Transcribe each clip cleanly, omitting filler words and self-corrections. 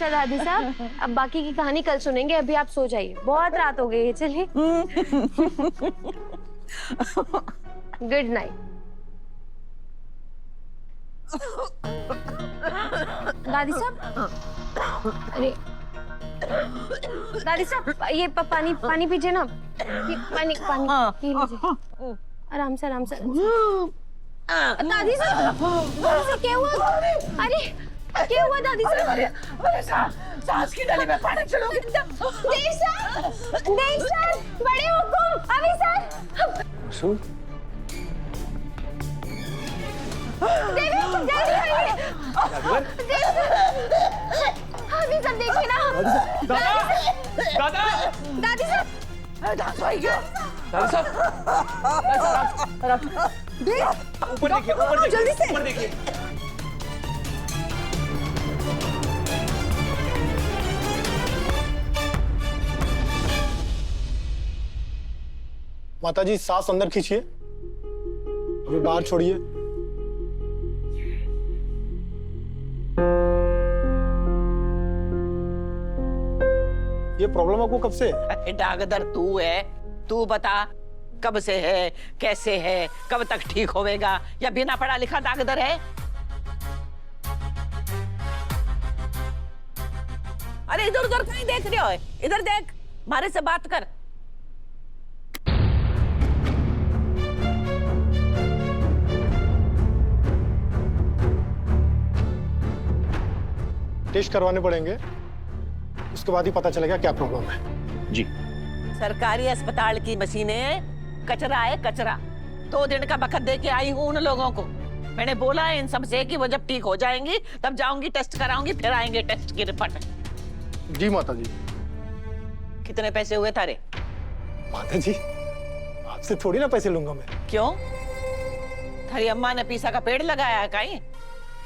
अच्छा दादी साहब, अब बाकी की कहानी कल सुनेंगे, अभी आप सो जाइए, बहुत रात हो गई है। चलिए गुड नाइट। दादी साहब, अरे दादी साहब, ये पानी पानी पीजिए ना, पानी पानी पी लीजिए, आराम से आराम से। दादी साहब क्या हुआ? अरे क्या हुआ दादी साहब? सांस की नली में पानी चलोगे? देव सर, बड़े हुकुम, अभी सर। सुन, अभी सब देखिए ना। दादा, दादी साहब, दादा साहब, ऊपर देखिए, जल्दी से। ऊपर देखिए। माताजी सांस अंदर खींचिए, अभी बाहर छोड़िए। ये प्रॉब्लम आपको कब से है? डागदर तू है, तू बता कब से है, कैसे है, कब तक ठीक होवेगा, या बिना पढ़ा लिखा डागदर है? अरे इधर उधर कहीं देख रहे हो? इधर देख, मारे से बात कर। टेस्ट करवाने पड़ेंगे, उसके बाद ही पता चलेगा क्या प्रॉब्लम है। जी। सरकारी अस्पताल की मशीनें कचरा है, कचरा। 2 दिन का वक्त दे के आई हूँ उन लोगों को। मैंने बोला है इन सबसे कि वो जब ठीक हो जाएंगी तब जाऊंगी, टेस्ट कराऊंगी, फिर आएंगे टेस्ट की रिपोर्ट। जी माताजी। कितने पैसे हुए तारे? माताजी, आपसे थोड़ी ना पैसे लूंगा मैं। क्यों? थारी अम्मा ने पीसा का पेड़ लगाया है कहीं?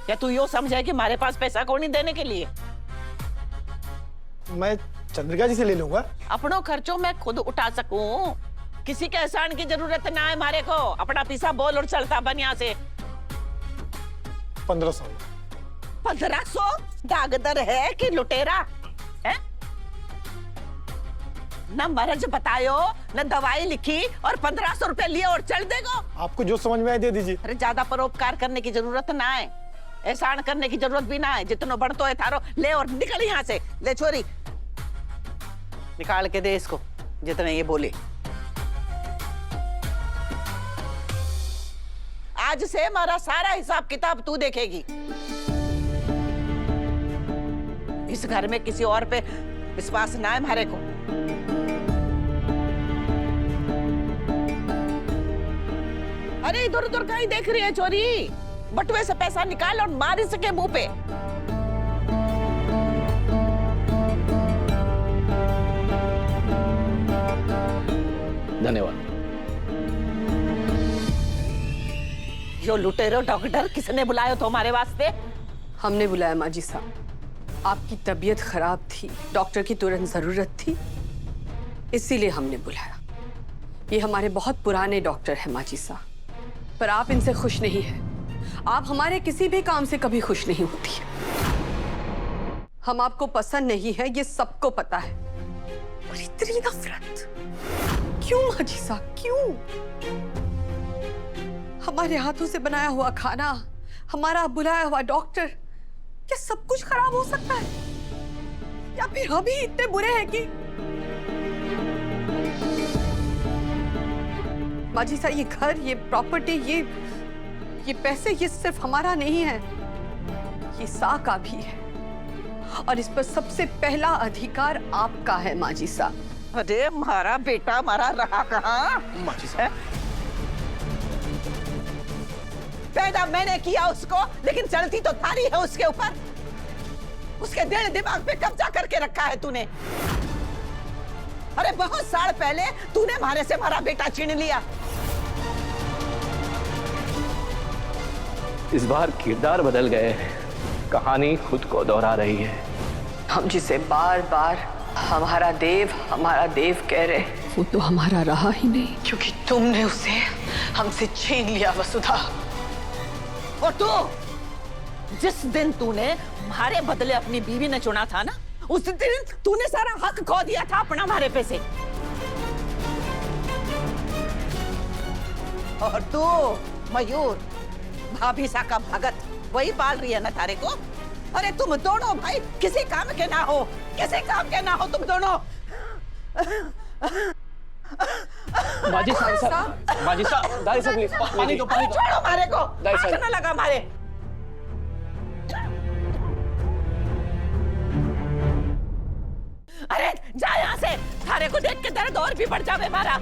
या तू यो समझे कि हमारे पास पैसा कौन नहीं देने के लिए? मैं चंद्रिका जी से ले लूंगा। अपनों खर्चों में खुद उठा सकूं, किसी के एहसान की जरूरत ना है मारे को। अपना पीसा बोल और चलता बन यहाँ से। 1500। 1500? दागदर है कि लुटेरा है? न मर्ज बतायो, न दवाई लिखी, और 1500 रुपए लिए और चल देगो। आपको जो समझ में आए दे दीजिए। अरे ज्यादा परोपकार करने की जरूरत ना है, एहसान करने की जरूरत भी ना है। जितना बढ़तो है थारो, ले और निकल यहाँ से। ले छोरी, निकाल के दे इसको जितने ये बोले। आज से हमारा सारा हिसाब किताब तू देखेगी। इस घर में किसी और पे विश्वास ना है हमारे को। अरे इधर उधर कहीं देख रही है चोरी? बटुए से पैसा निकाल और मार इसके मुंह पे। धन्यवाद। जो लुटेरो डॉक्टर किसने बुलाया तो हमारे वास्ते? हमने बुलाया माँ जी साहब। आपकी तबीयत खराब थी, डॉक्टर की तुरंत जरूरत थी, इसीलिए हमने बुलाया। ये हमारे बहुत पुराने डॉक्टर हैं माँ जी साहब, पर आप इनसे खुश नहीं हैं। आप हमारे किसी भी काम से कभी खुश नहीं होती है। हम आपको पसंद नहीं है, ये सबको पता है। और इतनी नफरत क्यों माँ जी साहब, क्यों? हमारे हाथों से बनाया हुआ खाना, हमारा बुलाया हुआ डॉक्टर, क्या सब कुछ खराब हो सकता है? या फिर हम ही इतने बुरे हैं कि? माँ जी साहब, ये घर, ये प्रॉपर्टी, ये पैसे, ये सिर्फ हमारा नहीं है, ये सा का भी है, और इस पर सबसे पहला अधिकार आपका है माँ जी साहब। अरे हमारा बेटा हमारा रहा कहाँ? माँ जी साहब, पैदा मैंने किया उसको, लेकिन चलती तो थारी है उसके ऊपर। उसके दिल दिमाग पे कब्जा करके रखा है तूने। अरे बहुत साल पहले तूने हमारे से हमारा बेटा छीन लिया। इस बार किरदार बदल गए हैं, कहानी खुद को दोहरा रही है। हम जिसे बार बार हमारा देव कह रहे, वो तो हमारा रहा ही नहीं, क्योंकि तुमने उसे हमसे छीन लिया वसुधा। और जिस दिन तूने हमारे बदले अपनी बीवी ने चुना था ना, उस दिन तूने सारा हक खो दिया था अपना हमारे पे से। और तू मयूर, भाभी सा का भगत, वही पाल रही है ना तारे को। अरे तुम दोनों भाई किसी काम के ना हो, किसी काम के ना हो तुम दोनों। माजी साहब, माजी साहब, दादी साहब प्लीज पानी दो, पानी दो। छोड़ो मारे को, दादी साहब। आग ना लगा मारे। अरे जा यहाँ से, थारे को देख के दर्द और भी बढ़ जावे मारा।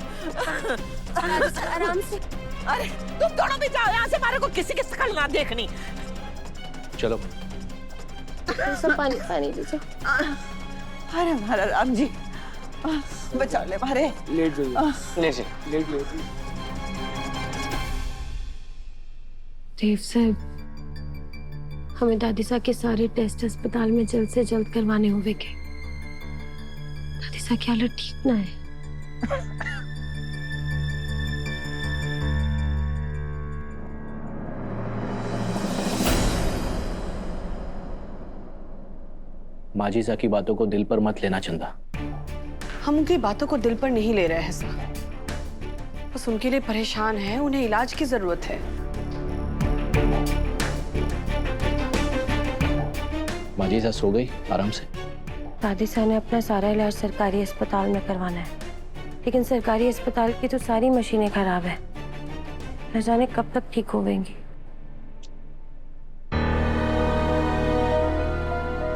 आराम से। अरे तुम दोनों भी जाओ यहाँ से, मारे को किसी की शक्ल ना देखनी। चलो सब पानी पानी दीजिए। अरे मारा राम जी, बचा ले मारे। लेट जाइए, लेट देव साहब, हमें दादी साहब के सारे टेस्ट अस्पताल में जल्द से जल्द करवाने होंगे के। दादी साहब की हालत ठीक ना है। माजिसा की बातों को दिल पर मत लेना चंदा। हम उनकी बातों को दिल पर नहीं ले रहे हैं साहब, बस उनके लिए परेशान हैं, उन्हें इलाज की जरूरत है। माजिसा सो गई आराम से? दादी साहब ने अपना सारा इलाज सरकारी अस्पताल में करवाना है, लेकिन सरकारी अस्पताल की तो सारी मशीनें खराब है। न जाने कब तक ठीक होवेंगी।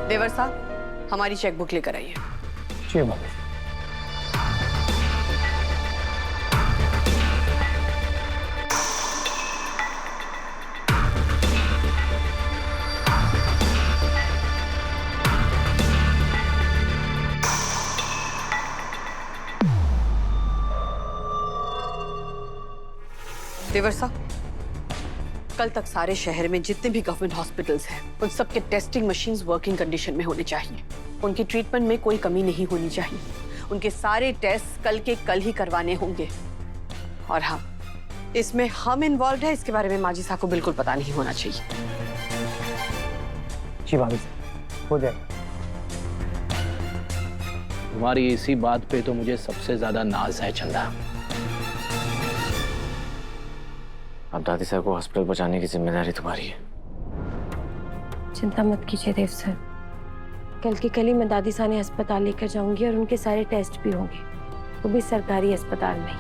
देवर साहब, हमारी चेकबुक लेकर आइए। जी भाभी। देवर साहब, कल तक सारे शहर में जितने भी गवर्नमेंट हॉस्पिटल्स हैं, उन सब के टेस्टिंग मशीन्स वर्किंग कंडीशन में होने चाहिए। उनकी ट्रीटमेंट में कोई कमी नहीं होनी चाहिए। उनके सारे टेस्ट कल के कल ही करवाने होंगे। और हाँ, इसमें हम इन्वॉल्व है, इसके बारे में माजी साहब को बिल्कुल पता नहीं होना चाहिए। जी भाभी, हो जाएगा। तुम्हारी इसी बात पे तो मुझे सबसे ज्यादा नाज है चंदा। अब दादी साहब को हॉस्पिटल पहुंचाने की जिम्मेदारी तुम्हारी है। चिंता मत कीजिए देव सर, कल के कल ही मैं दादी साहब ने अस्पताल लेकर जाऊंगी और उनके सारे टेस्ट भी होंगे, वो भी सरकारी अस्पताल में ही।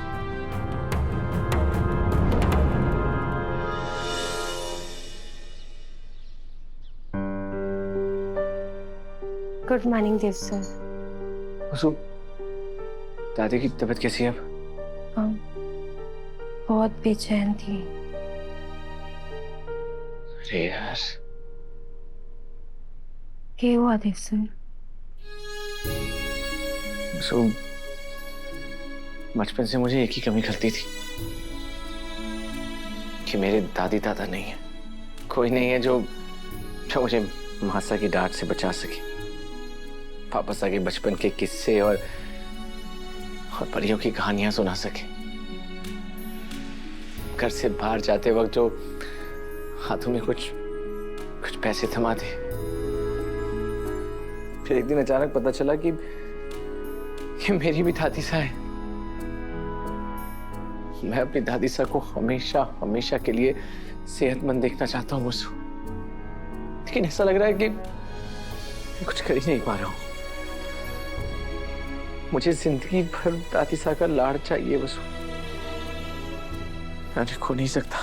गुड मॉर्निंग देव सर। दादी की तबीयत कैसी है अब? बहुत बेचैन थी। अरे यार, क्या हुआ देव सर? बचपन से मुझे एक ही कमी खलती थी कि मेरे दादी दादा नहीं है, कोई नहीं है जो मुझे मासा की डांट से बचा सके, वापस आके बचपन के किस्से और परियों की कहानियां सुना सके। घर से बाहर जाते वक्त जो हाथों में कुछ पैसे थमा थे। फिर एक दिन अचानक पता चला कि मेरी भी दादी सा है। मैं अपनी दादी सा को हमेशा हमेशा के लिए सेहतमंद देखना चाहता हूँ उसको, लेकिन ऐसा लग रहा है कि मैं कुछ कर ही नहीं पा रहा हूँ। मुझे जिंदगी भर दादी सा का लाड़ चाहिए, बस मैं खो नहीं सकता।